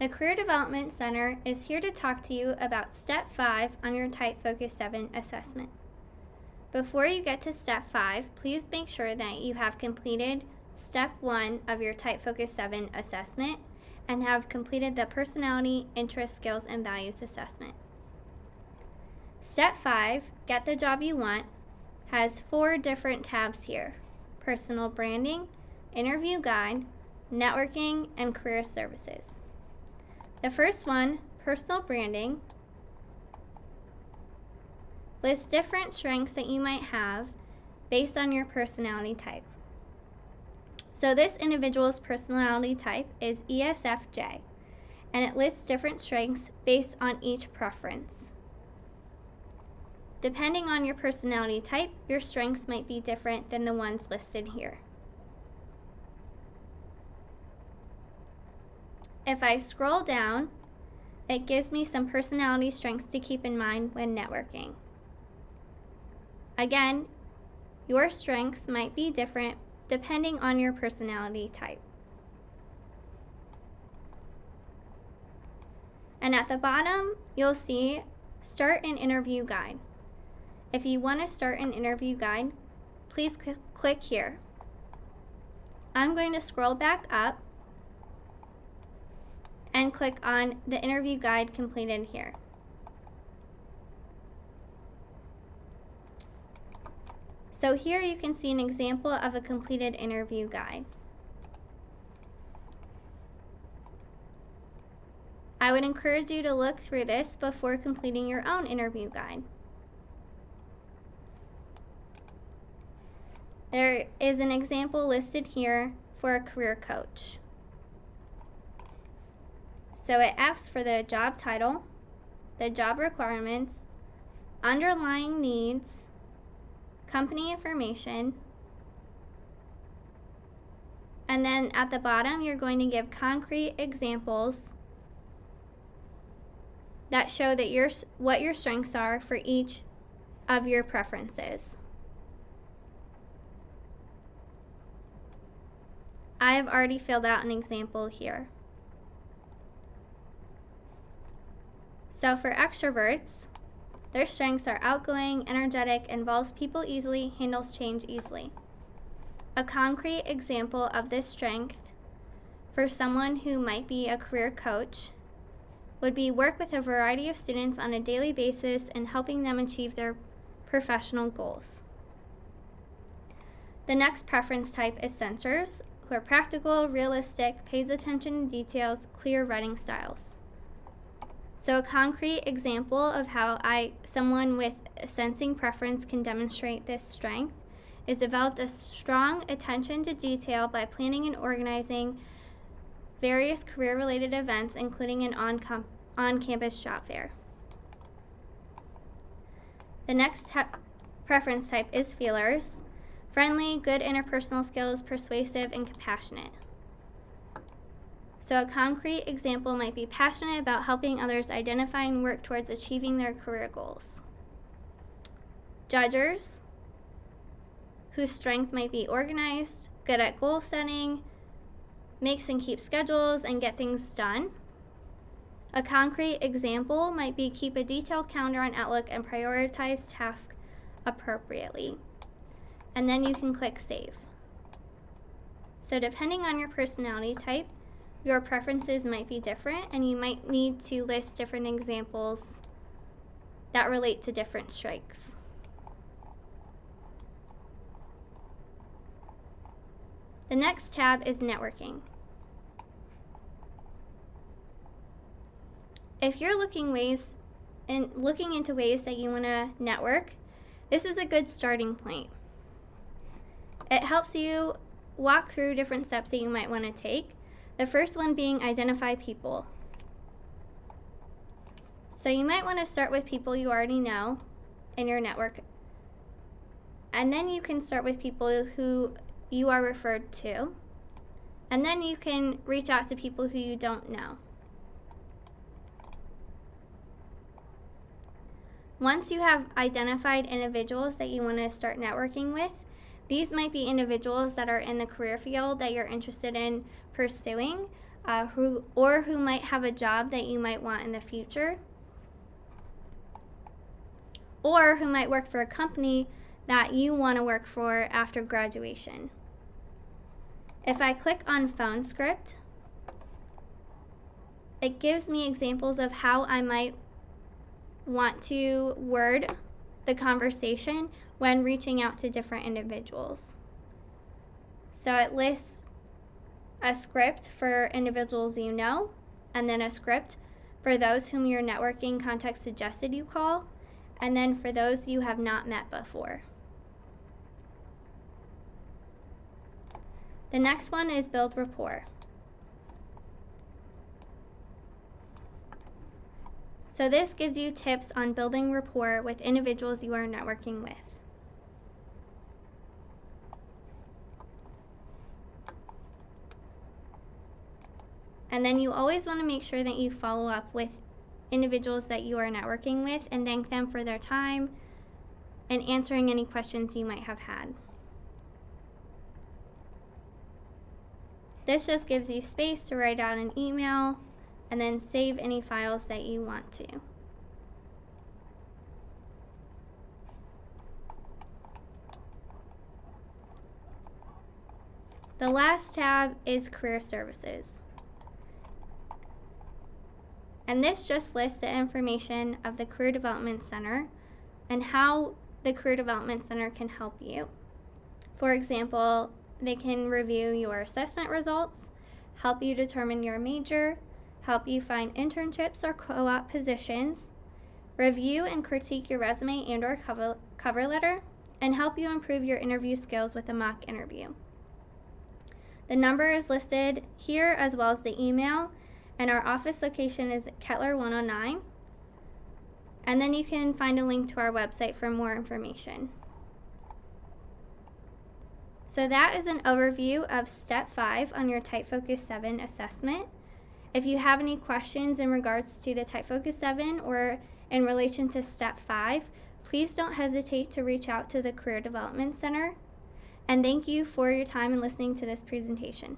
The Career Development Center is here to talk to you about Step 5 on your TypeFocus7 assessment. Before you get to Step 5, please make sure that you have completed Step 1 of your TypeFocus7 assessment and have completed the Personality, Interest, Skills, and Values assessment. Step 5, Get the Job You Want, has 4 different tabs here: Personal Branding, Interview Guide, Networking, and Career Services. The first one, Personal Branding, lists different strengths that you might have based on your personality type. So this individual's personality type is ESFJ, and it lists different strengths based on each preference. Depending on your personality type, your strengths might be different than the ones listed here. If I scroll down, it gives me some personality strengths to keep in mind when networking. Again, your strengths might be different depending on your personality type. And at the bottom, you'll see Start an Interview Guide. If you want to start an interview guide, please click here. I'm going to scroll back up and click on the interview guide completed here. So here you can see an example of a completed interview guide. I would encourage you to look through this before completing your own interview guide. There is an example listed here for a career coach. So it asks for the job title, the job requirements, underlying needs, company information, and then at the bottom you're going to give concrete examples that show that what your strengths are for each of your preferences. I have already filled out an example here. So for extroverts, their strengths are outgoing, energetic, involves people easily, handles change easily. A concrete example of this strength for someone who might be a career coach would be work with a variety of students on a daily basis and helping them achieve their professional goals. The next preference type is sensors, who are practical, realistic, pays attention to details, clear writing styles. So a concrete example of how someone with a sensing preference can demonstrate this strength is developed a strong attention to detail by planning and organizing various career-related events, including an on-campus job fair. The next preference type is feelers, friendly, good interpersonal skills, persuasive, and compassionate. So a concrete example might be passionate about helping others identify and work towards achieving their career goals. Judgers, whose strength might be organized, good at goal setting, makes and keeps schedules, and get things done. A concrete example might be keep a detailed calendar on Outlook and prioritize tasks appropriately. And then you can click Save. So depending on your personality type, your preferences might be different, and you might need to list different examples that relate to different strengths. The next tab is networking. If you're looking into ways that you want to network, this is a good starting point. It helps you walk through different steps that you might want to take. The first one being identify people. So you might want to start with people you already know in your network. And then you can start with people who you are referred to. And then you can reach out to people who you don't know. Once you have identified individuals that you want to start networking with, these might be individuals that are in the career field that you're interested in pursuing, who might have a job that you might want in the future, or who might work for a company that you want to work for after graduation. If I click on phone script, it gives me examples of how I might want to word the conversation when reaching out to different individuals. So it lists a script for individuals you know, and then a script for those whom your networking contact suggested you call, and then for those you have not met before. The next one is build rapport. So this gives you tips on building rapport with individuals you are networking with. And then you always want to make sure that you follow up with individuals that you are networking with and thank them for their time and answering any questions you might have had. This just gives you space to write out an email and then save any files that you want to. The last tab is Career Services. And this just lists the information of the Career Development Center and how the Career Development Center can help you. For example, they can review your assessment results, help you determine your major, help you find internships or co-op positions, review and critique your resume and/or cover letter, and help you improve your interview skills with a mock interview. The number is listed here as well as the email, and our office location is Kettler 109. And then you can find a link to our website for more information. So that is an overview of Step 5 on your TypeFocus7 assessment. If you have any questions in regards to the TypeFocus7 or in relation to Step 5, please don't hesitate to reach out to the Career Development Center. And thank you for your time and listening to this presentation.